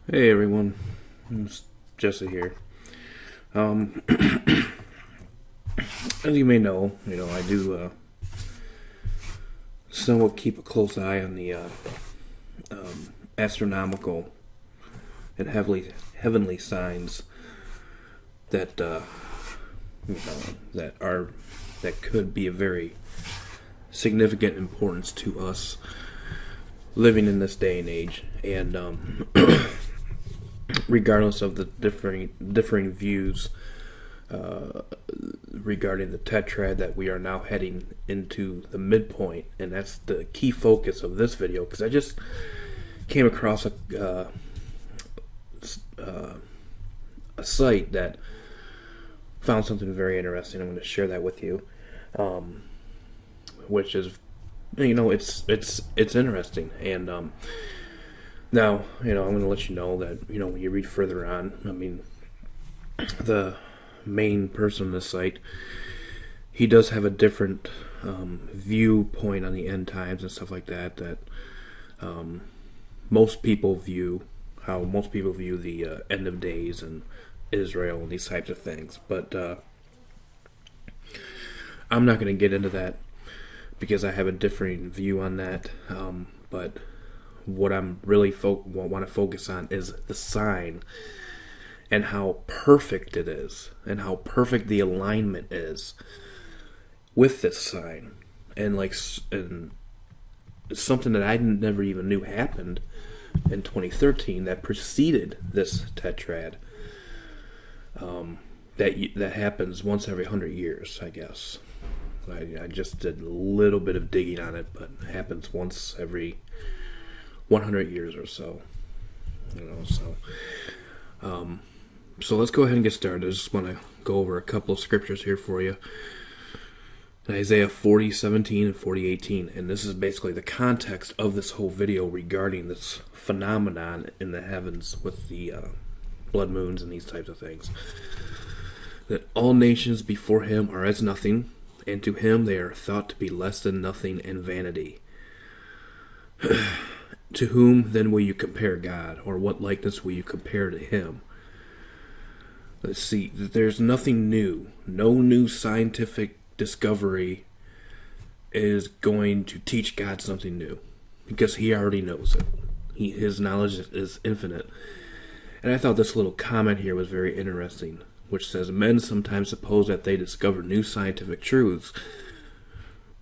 Hey everyone, it's Jesse here. Um, as you may know, I do somewhat keep a close eye on the astronomical and heavenly signs that that are that could be of very significant importance to us living in this day and age, and regardless of the differing views regarding the Tetrad, that we are now heading into the midpoint, and that's the key focus of this video, because I just came across a site that found something very interesting. I'm going to share that with you, which is, it's interesting. And now, I'm going to let you know that, when you read further on, I mean, the main person on this site, he does have a different viewpoint on the end times and stuff like that. That most people view how most people view the end of days and Israel and these types of things. But I'm not going to get into that because I have a differing view on that. But what I'm really want to focus on is the sign and how perfect it is and how perfect the alignment is with this sign, and something that I never even knew happened in 2013 that preceded this tetrad. That happens once every 100 years, I guess. I just did a little bit of digging on it, but it happens once every 100 years or so. So let's go ahead and get started. I just want to go over a couple of scriptures here for you. Isaiah 40:17 and 40:18, and this is basically the context of this whole video regarding this phenomenon in the heavens with the blood moons and these types of things. That all nations before him are as nothing, and to him they are thought to be less than nothing and vanity. To whom then will you compare God, or what likeness will you compare to him? Let's see, there's nothing new. No new scientific discovery is going to teach God something new, because he already knows it. His knowledge is infinite. And I thought this little comment here was very interesting, which says, men sometimes suppose that they discover new scientific truths,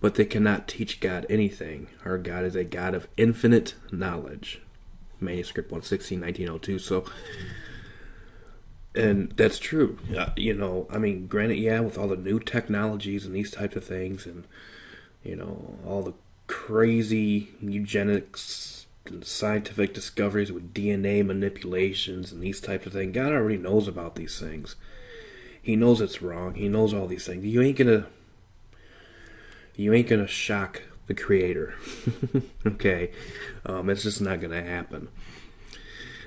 but they cannot teach God anything. Our God is a God of infinite knowledge. Manuscript 116, 1902. So, and that's true. I mean, granted, yeah, with all the new technologies and these types of things, and, all the crazy eugenics and scientific discoveries with DNA manipulations and these types of things, God already knows about these things. He knows it's wrong. He knows all these things. You ain't gonna shock the Creator. Okay? It's just not gonna happen.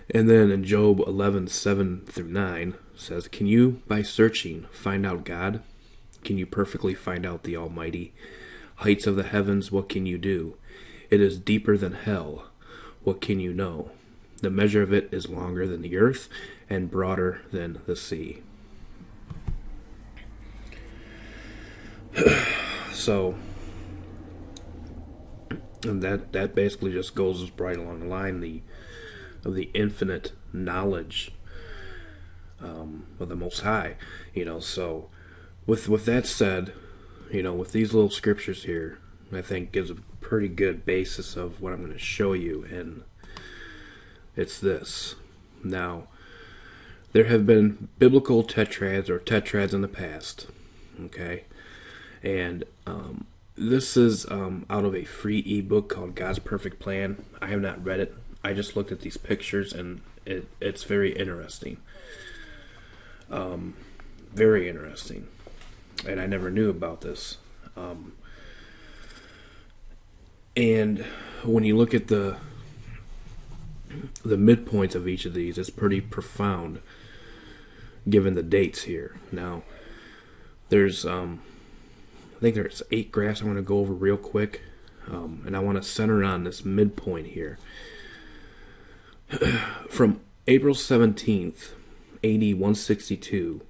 And then in Job 11:7-9 says, can you, by searching, find out God? Can you perfectly find out the Almighty? Heights of the heavens, what can you do? It is deeper than hell. What can you know? The measure of it is longer than the earth and broader than the sea. So, and that basically just goes right along the line of the infinite knowledge of the Most High. So with that said, with these little scriptures here, I think gives a pretty good basis of what I'm going to show you, and it's this. Now, there have been biblical tetrads in the past, okay? And this is out of a free ebook called God's Perfect Plan. I have not read it. I just looked at these pictures, and it's very interesting. Very interesting. And I never knew about this. And when you look at the midpoints of each of these, it's pretty profound, given the dates here. Now, there's I think there's 8 graphs I want to go over real quick, and I want to center on this midpoint here. From April 17th, AD 162,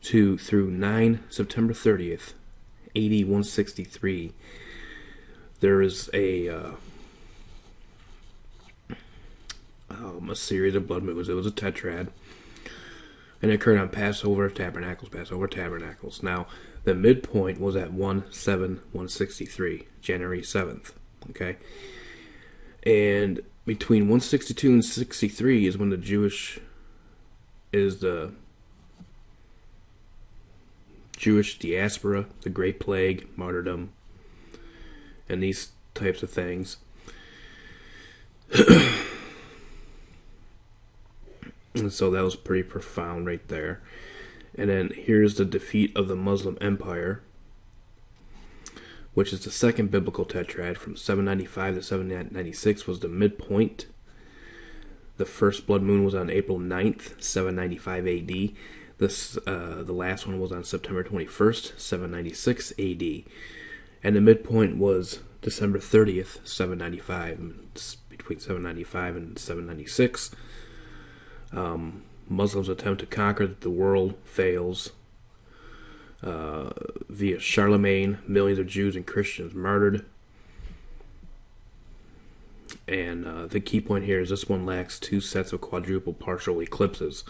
through September 30th, AD 163, there is a series of blood moons. It was a tetrad, and it occurred on Passover Tabernacles. Now, the midpoint was at 1/7/163, January 7th. Okay, and between 162 and 63 is when the Jewish diaspora, the Great Plague, martyrdom, and these types of things. And so that was pretty profound right there. And then here's the defeat of the Muslim Empire, which is the second biblical tetrad. From 795 to 796 was the midpoint. The first blood moon was on April 9th, 795 AD. The last one was on September 21st, 796 AD. And the midpoint was December 30th, 795. Between 795 and 796. Muslims attempt to conquer the world fails. Via Charlemagne, millions of Jews and Christians martyred. And the key point here is this one lacks 2 sets of quadruple partial eclipses.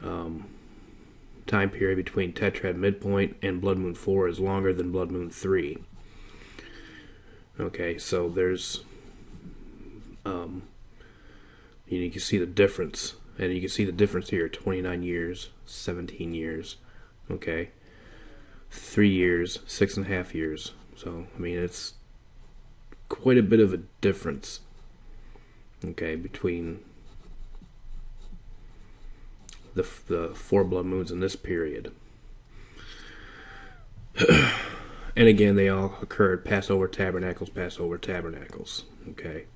Time period between Tetrad midpoint and Blood Moon 4 is longer than Blood Moon 3. Okay, so there's you can see the difference, and you can see the difference here: 29 years, 17 years, okay, 3 years, 6.5 years. So I mean, it's quite a bit of a difference, okay, between the 4 blood moons in this period. And again, they all occurred Passover Tabernacles, okay.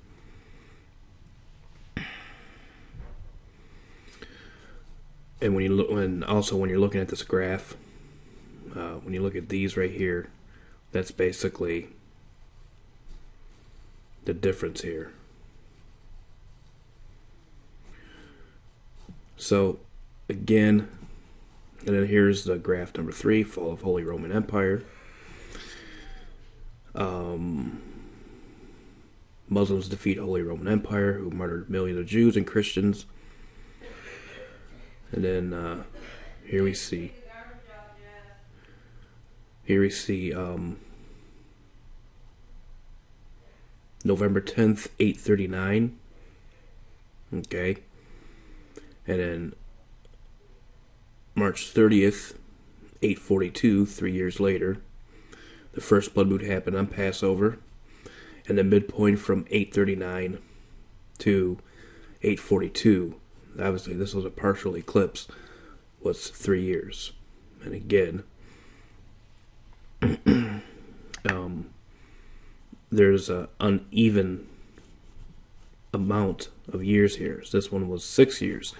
And when you're looking at this graph, when you look at these right here, that's basically the difference here. So again, and then here's the graph number 3, fall of Holy Roman Empire. Muslims defeat Holy Roman Empire, who murdered millions of Jews and Christians. And then here we see November 10th, 839. Okay. And then March 30th, 842, 3 years later. The first blood moon happened on Passover. And the midpoint from 839 to 842, obviously this was a partial eclipse, was 3 years. And again, there's an uneven amount of years here. So this one was 6 years.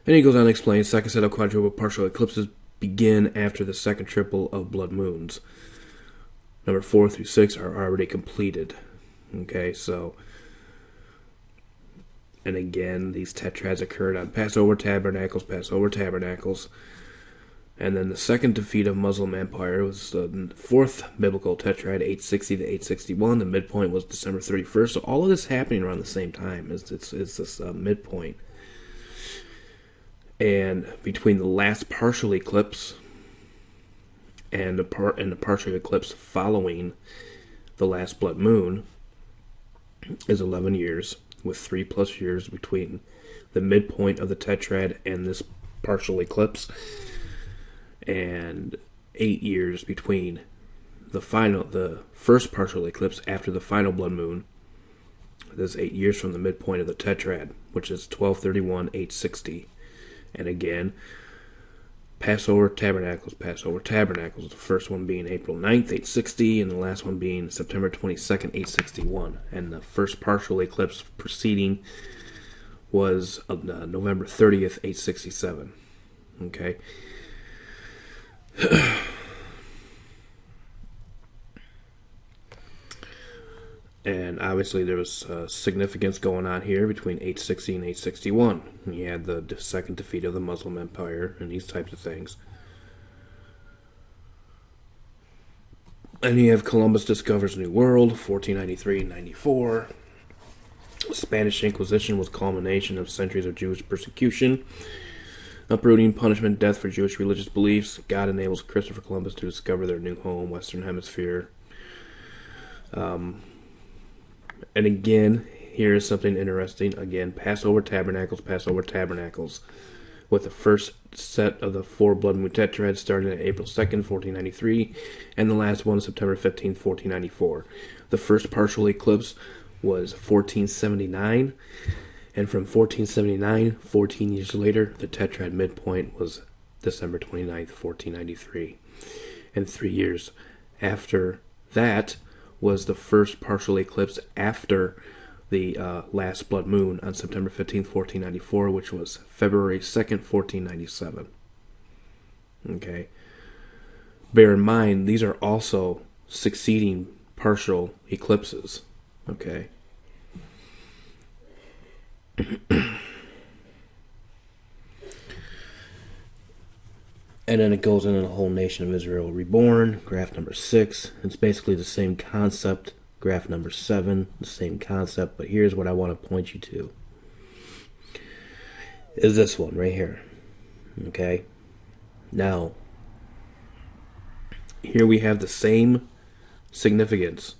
And he goes on to explain, second set of quadruple partial eclipses begin after the second triple of blood moons. Number 4 through 6 are already completed. Okay, so, and again, these tetrads occurred on Passover Tabernacles. And then the second defeat of Muslim Empire was the fourth biblical tetrad, 860 to 861. The midpoint was December 31st. So all of this happening around the same time. It's this midpoint. And between the last partial eclipse and the partial eclipse following the last blood moon is 11 years, with 3+ years between the midpoint of the tetrad and this partial eclipse, and 8 years between the first partial eclipse after the final blood moon. There's 8 years from the midpoint of the tetrad, which is 12/31/860. And again, Passover Tabernacles, the first one being April 9th, 860, and the last one being September 22nd, 861. And the first partial eclipse preceding was November 30th, 867. Okay. And obviously there was significance going on here between 860 and 861. You had the second defeat of the Muslim Empire and these types of things. And you have Columbus discovers New World, 1493 and 94. The Spanish Inquisition was culmination of centuries of Jewish persecution, uprooting, punishment, death for Jewish religious beliefs. God enables Christopher Columbus to discover their new home, Western Hemisphere. And again, here's something interesting. Again, Passover Tabernacles. With the first set of the 4 blood moon tetrads starting on April 2nd, 1493, and the last one September 15th, 1494. The first partial eclipse was 1479, and from 1479, 14 years later, the tetrad midpoint was December 29th, 1493. And 3 years after that was the first partial eclipse after the last blood moon on September 15th, 1494, which was February 2nd, 1497. Okay. Bear in mind, these are also succeeding partial eclipses. Okay. And then it goes into the whole nation of Israel reborn, graph number 6. It's basically the same concept. Graph number 7, the same concept, but here's what I want to point you to. Is this one right here. Okay? Now, here we have the same significance.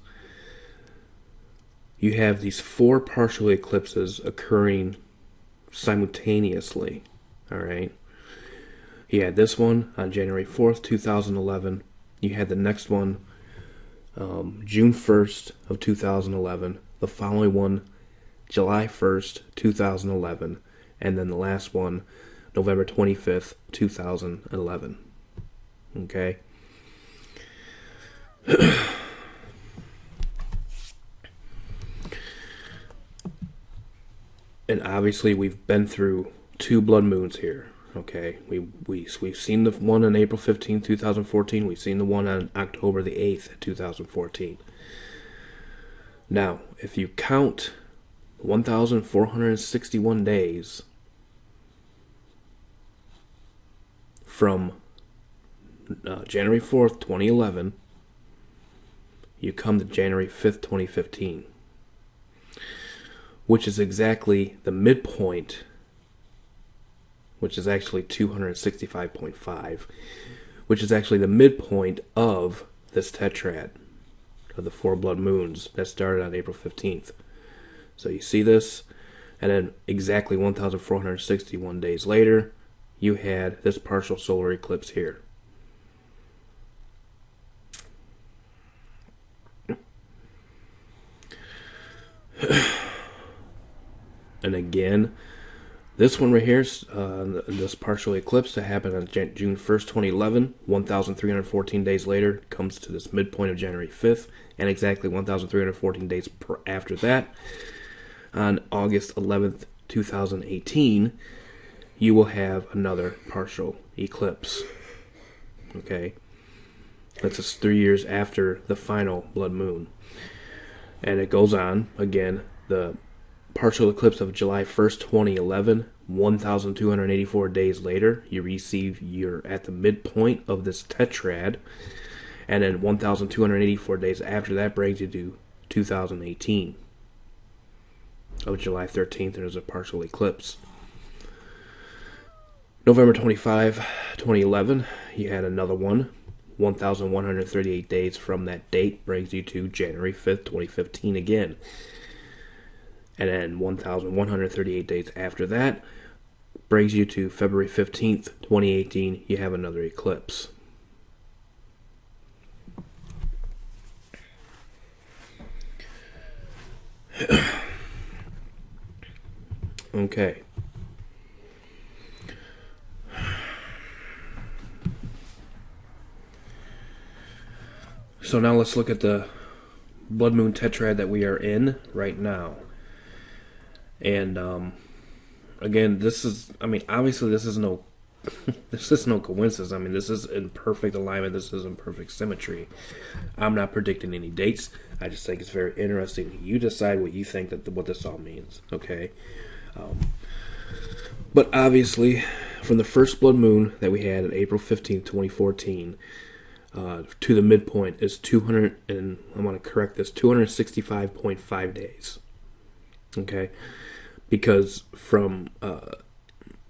You have these 4 partial eclipses occurring simultaneously. Alright? You had this one on January 4th, 2011. You had the next one June 1st of 2011, the following one July 1st, 2011, and then the last one November 25th, 2011. Okay? And obviously we've been through 2 blood moons here. Okay, we've seen the one on April 15, 2014. We've seen the one on October the 8th, 2014. Now, if you count 1,461 days from January 4th, 2011, you come to January 5th, 2015, which is exactly the midpoint, which is actually 265.5, which is actually the midpoint of this tetrad of the 4 blood moons that started on April 15th. So you see this, and then exactly 1,461 days later, you had this partial solar eclipse here. And again, this one right here, this partial eclipse that happened on June 1st, 2011, 1,314 days later, comes to this midpoint of January 5th, and exactly 1,314 days after that, on August 11th, 2018, you will have another partial eclipse. Okay? That's just 3 years after the final blood moon. And it goes on, again, the partial eclipse of July 1st, 2011, 1,284 days later, you're at the midpoint of this tetrad, and then 1,284 days after that brings you to 2018 of July 13th, and there's a partial eclipse. November 25, 2011, you had another one. 1,138 days from that date brings you to January 5th, 2015 again. And then 1,138 days after that brings you to February 15th, 2018. You have another eclipse. Okay. So now let's look at the blood moon tetrad that we are in right now. And again, this is, obviously this is no this is no coincidence. I mean, this is in perfect alignment. This is in perfect symmetry. I'm not predicting any dates. I just think it's very interesting. You decide what you think what this all means. Okay. But obviously, from the first blood moon that we had on April 15th, 2014, to the midpoint is 200, and I want to correct this, 265.5 days. Okay? Because from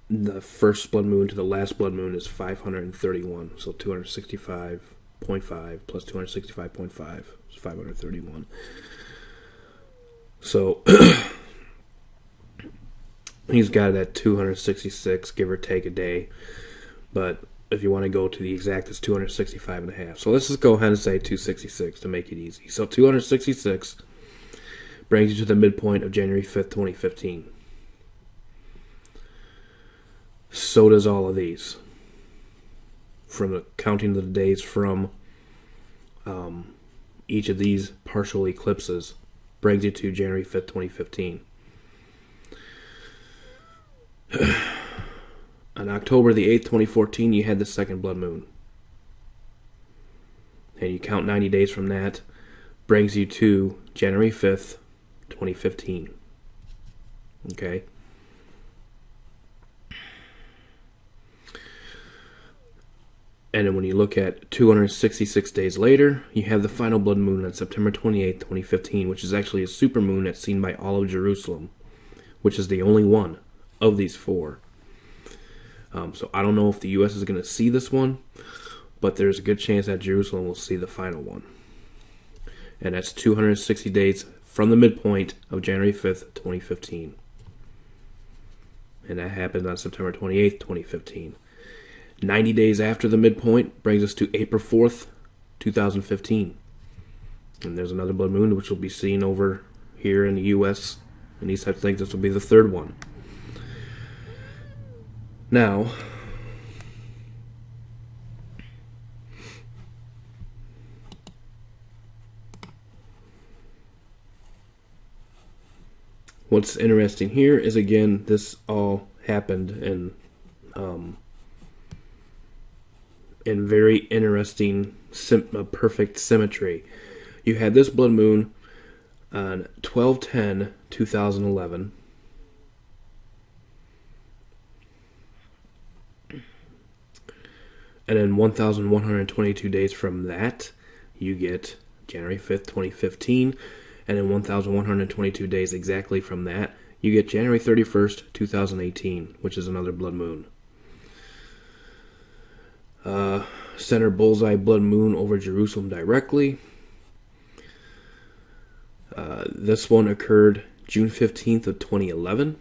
the first blood moon to the last blood moon is 531. So 265.5 plus 265.5 is 531. So he's got it at 266, give or take a day. But if you want to go to the exact, it's 265 and a half. So let's just go ahead and say 266 to make it easy. So 266 brings you to the midpoint of January 5th, 2015. So does all of these. From the counting of the days from each of these partial eclipses brings you to January 5th, 2015. On October the 8th, 2014, you had the second blood moon. And you count 90 days from that, brings you to January 5th, 2015. Okay? And then when you look at 266 days later, you have the final blood moon on September 28th, 2015, which is actually a supermoon that's seen by all of Jerusalem, which is the only one of these four. So I don't know if the U.S. is going to see this one, but there's a good chance that Jerusalem will see the final one. And that's 260 days from the midpoint of January 5th, 2015. And that happened on September 28th, 2015. 90 days after the midpoint brings us to April 4th, 2015. And there's another blood moon which will be seen over here in the U.S. And these types of things, this will be the third one. Now, what's interesting here is, again, this all happened in very interesting, perfect symmetry. You had this blood moon on 12/10/2011. And then 1,122 days from that, you get January 5th, 2015. And then 1,122 days exactly from that, you get January 31st, 2018, which is another blood moon. Center bullseye blood moon over Jerusalem directly. This one occurred June 15th of 2011.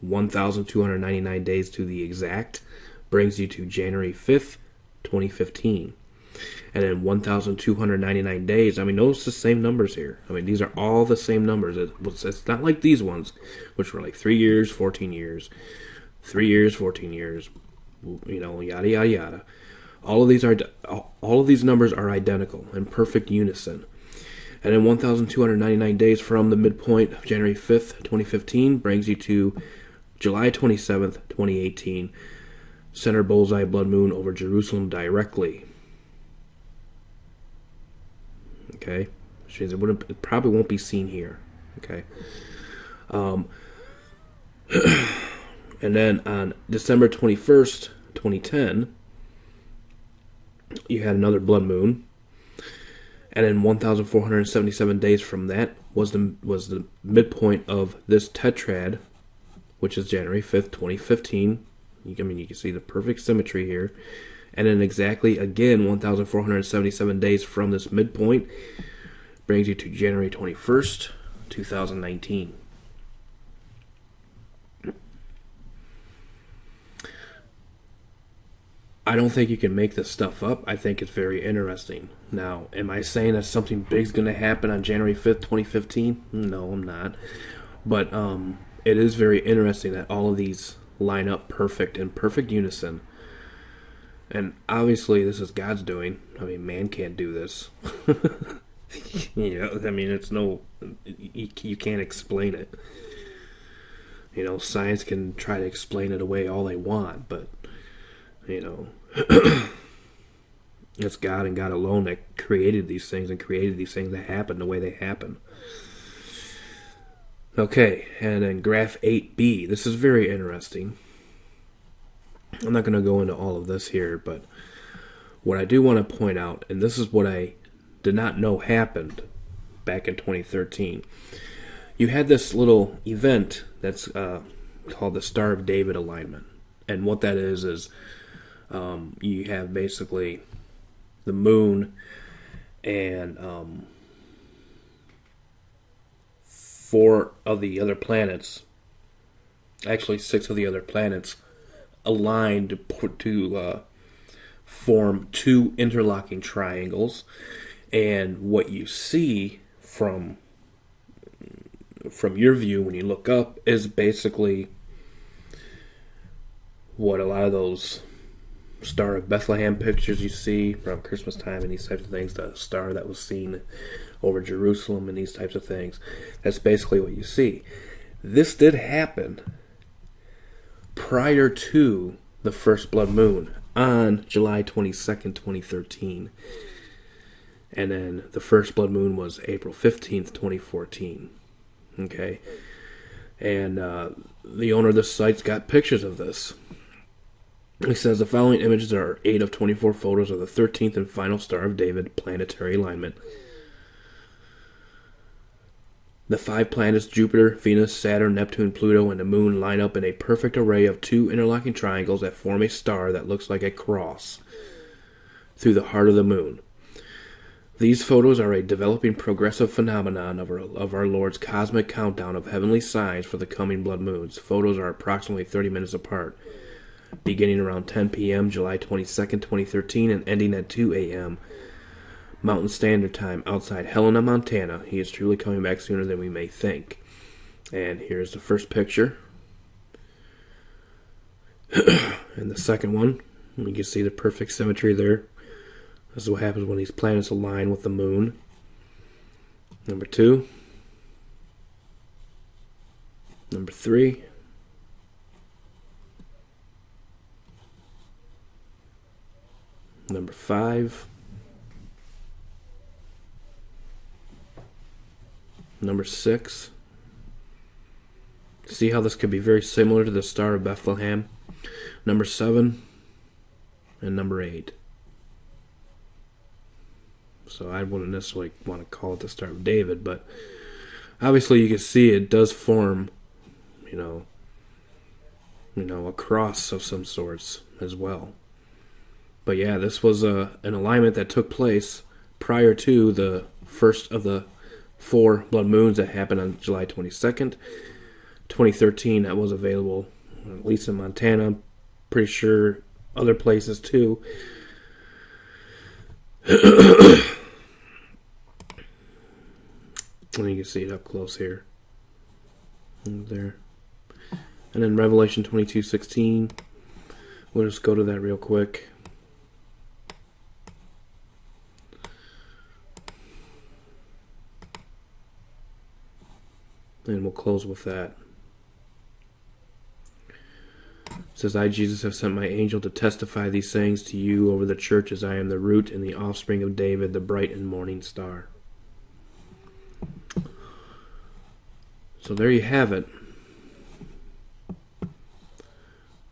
1,299 days to the exact. Brings you to January 5th, 2015. And then 1,299 days. I mean, notice the same numbers here. I mean, these are all the same numbers. It's not like these ones, which were like 3 years, 14 years. 3 years, 14 years. You know, yada, yada, yada. All of these numbers are identical, in perfect unison. And then 1,299 days from the midpoint of January 5th, 2015, brings you to July 27th, 2018. Center bullseye blood moon over Jerusalem directly. Okay? Which means it probably won't be seen here. Okay? And then on December 21st, 2010, you had another blood moon. And then 1,477 days from that was the midpoint of this tetrad, which is January 5th, 2015. You can see the perfect symmetry here. And then exactly, again, 1,477 days from this midpoint brings you to January 21st, 2019. I don't think you can make this stuff up. I think it's very interesting. Now, am I saying that something big's going to happen on January 5th, 2015? No, I'm not. But it is very interesting that all of these line up perfect in perfect unison. And obviously, this is God's doing. I mean, man can't do this. You know, I mean, it's no... You can't explain it. You know, science can try to explain it away all they want, but, you know, it's God and God alone that created these things and created these things that happen the way they happen. Okay, and then graph 8b. This is very interesting. I'm not going to go into all of this here, but what I do want to point out, and this is what I did not know happened back in 2013. You had this little event that's called the Star of David alignment. And what that is you have basically the moon and 4 of the other planets, actually 6 of the other planets, aligned to form 2 interlocking triangles. And what you see from your view when you look up is basically what a lot of those Star of Bethlehem pictures you see around Christmas time and these types of things, the star that was seen over Jerusalem and these types of things. That's basically what you see. This did happen prior to the first blood moon on July 22nd, 2013. And then the first blood moon was April 15th, 2014. Okay? And the owner of the site's got pictures of this. He says the following images are 8 of 24 photos of the 13th and final Star of David planetary alignment. The 5 planets Jupiter, Venus, Saturn, Neptune, Pluto, and the Moon line up in a perfect array of 2 interlocking triangles that form a star that looks like a cross through the heart of the Moon. These photos are a developing progressive phenomenon of our Lord's cosmic countdown of heavenly signs for the coming blood moons. Photos are approximately 30 minutes apart, beginning around 10 p.m. July 22nd, 2013, and ending at 2 a.m. Mountain Standard Time outside Helena, Montana. He is truly coming back sooner than we may think. And here's the first picture. And the second one, you can see the perfect symmetry there. This is what happens when these planets align with the moon. Number 2. Number 3. Number 5. Number 6. See how this could be very similar to the Star of Bethlehem. Number 7. And number 8. So I wouldn't necessarily want to call it the Star of David, but obviously you can see it does form, you know, a cross of some sorts as well. But yeah, this was an alignment that took place prior to the first of the 4 blood moons that happened on July 22nd, 2013. That was available, at least in Montana. Pretty sure other places too. And you can see it up close here. And there. And then Revelation 22:16. We'll just go to that real quick. And we'll close with that. It says, I, Jesus, have sent my angel to testify these things to you over the churches. I am the root and the offspring of David, the bright and morning star. So there you have it.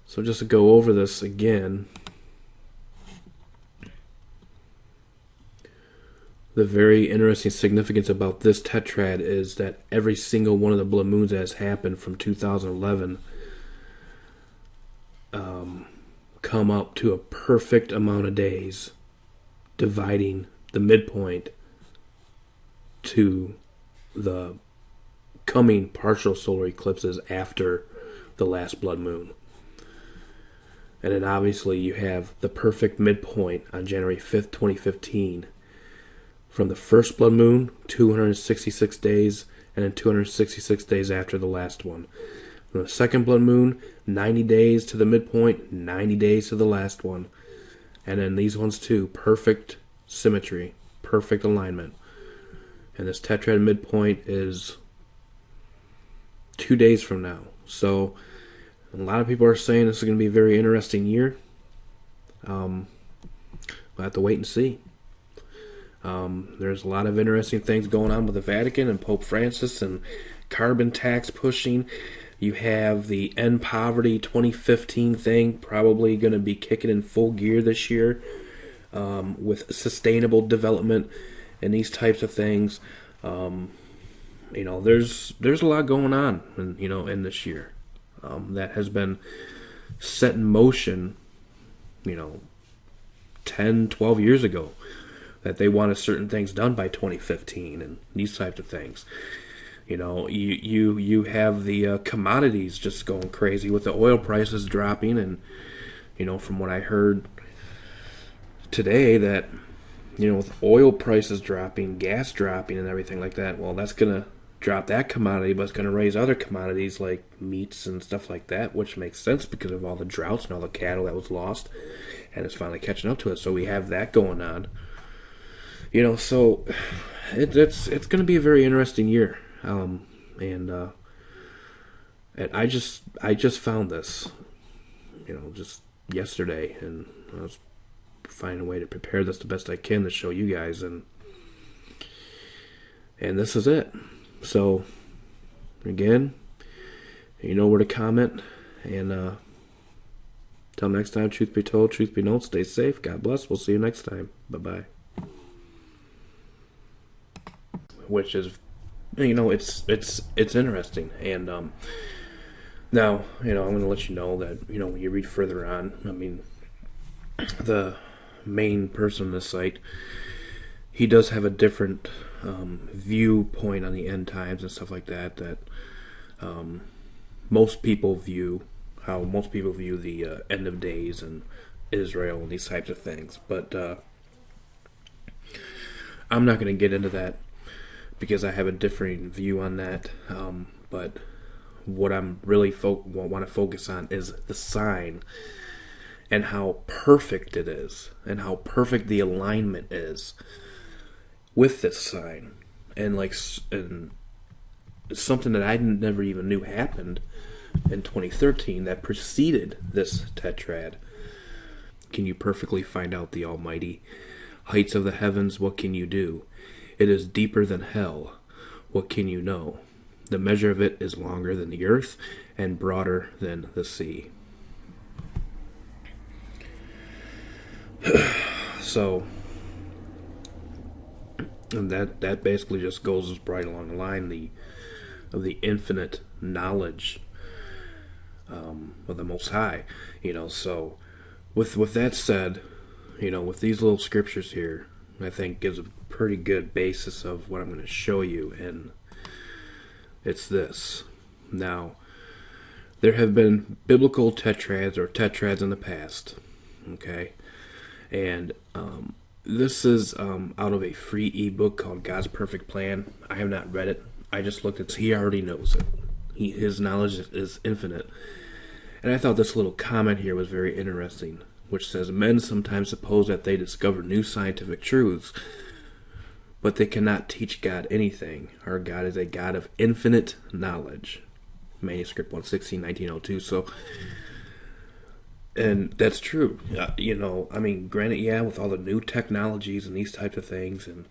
So just to go over this again, the very interesting significance about this tetrad is that every single one of the blood moons that has happened from 2011 come up to a perfect amount of days, dividing the midpoint to the coming partial solar eclipses after the last blood moon. And then obviously you have the perfect midpoint on January 5th, 2015. From the first blood moon, 266 days, and then 266 days after the last one. From the second blood moon, 90 days to the midpoint, 90 days to the last one. And then these ones too, perfect symmetry, perfect alignment. And this tetrad midpoint is 2 days from now. So a lot of people are saying this is going to be a very interesting year. We'll have to wait and see. There's a lot of interesting things going on with the Vatican and Pope Francis and carbon tax pushing. You have the End Poverty 2015 thing probably going to be kicking in full gear this year, with sustainable development and these types of things. There's a lot going on, in this year, that has been set in motion, 10, 12 years ago, that they wanted certain things done by 2015 and these types of things. You have the commodities just going crazy with the oil prices dropping, and from what I heard today, that with oil prices dropping, gas dropping, and everything like that, well, that's gonna drop that commodity, but it's gonna raise other commodities like meats and stuff like that, which makes sense because of all the droughts and all the cattle that was lost, and it's finally catching up to it. So we have that going on. So it's going to be a very interesting year, and I just found this, just yesterday, and I was finding a way to prepare this the best I can to show you guys, and this is it. So again, you know where to comment, and till next time, truth be told, truth be known, stay safe, God bless, we'll see you next time, bye-bye. Which is, it's interesting, and now, I'm going to let you know that, when you read further on, the main person on this site, he does have a different viewpoint on the end times and stuff like that, most people view the end of days and Israel and these types of things, but I'm not going to get into that because I have a differing view on that, but what I'm really want to focus on is the sign and how perfect it is, and how perfect the alignment is with this sign, and something that I never even knew happened in 2013 that preceded this tetrad. Can you perfectly find out the Almighty? Heights of the heavens, what can you do? It is deeper than hell, what can you know? The measure of it is longer than the earth and broader than the sea. So, and that basically just goes right along the line of the infinite knowledge of the Most High. So with that said, with these little scriptures here, I think gives a pretty good basis of what I'm going to show you, and it's this. Now, there have been biblical tetrads in the past, okay? And this is out of a free ebook called God's Perfect Plan. I have not read it. I just looked at it. He already knows it. His knowledge is infinite. And I thought this little comment here was very interesting, which says, men sometimes suppose that they discover new scientific truths, but they cannot teach God anything. Our God is a God of infinite knowledge. Manuscript 116, 1902. So, and that's true. Granted, yeah, with all the new technologies and these types of things, and,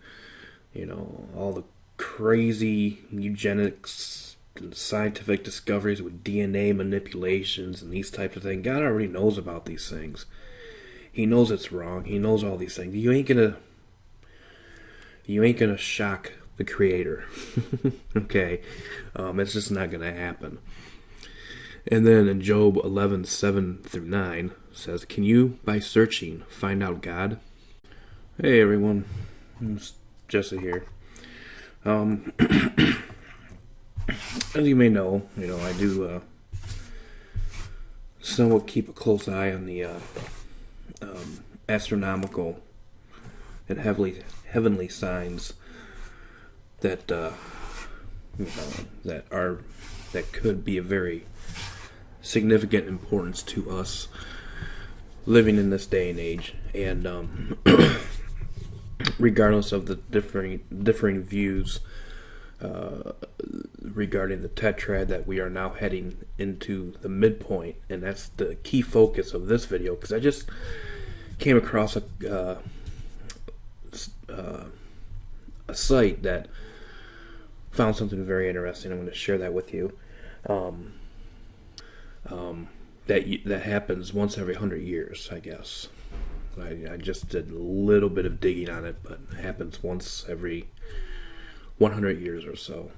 all the crazy eugenics and scientific discoveries with DNA manipulations and these types of things, God already knows about these things. He knows it's wrong. He knows all these things. You ain't gonna shock the Creator. Okay? It's just not gonna happen. And then in Job 11:7-9 says, can you, by searching, find out God? Hey everyone, it's Jesse here. As you may know, I do somewhat keep a close eye on the astronomical and heavenly signs that that could be a very significant importance to us living in this day and age, and regardless of the differing views regarding the Tetrad, that we are now heading into the midpoint, and that's the key focus of this video, because I just came across a site that found something very interesting. I'm going to share that with you. That happens once every 100 years, I guess. I just did a little bit of digging on it, but it happens once every 100 years or so.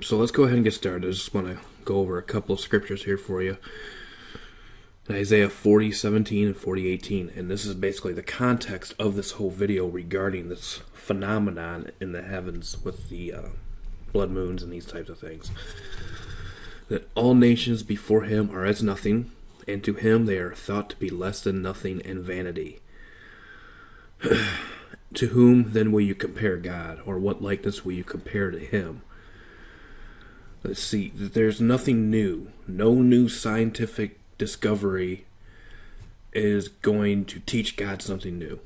So let's go ahead and get started. I just want to go over a couple of scriptures here for you. In Isaiah 40:17 and 40:18, and this is basically the context of this whole video regarding this phenomenon in the heavens with the blood moons and these types of things. That all nations before him are as nothing, and to him they are thought to be less than nothing and vanity. To whom then will you compare God, or what likeness will you compare to him? Let's see, there's nothing new. No new scientific discovery is going to teach God something new.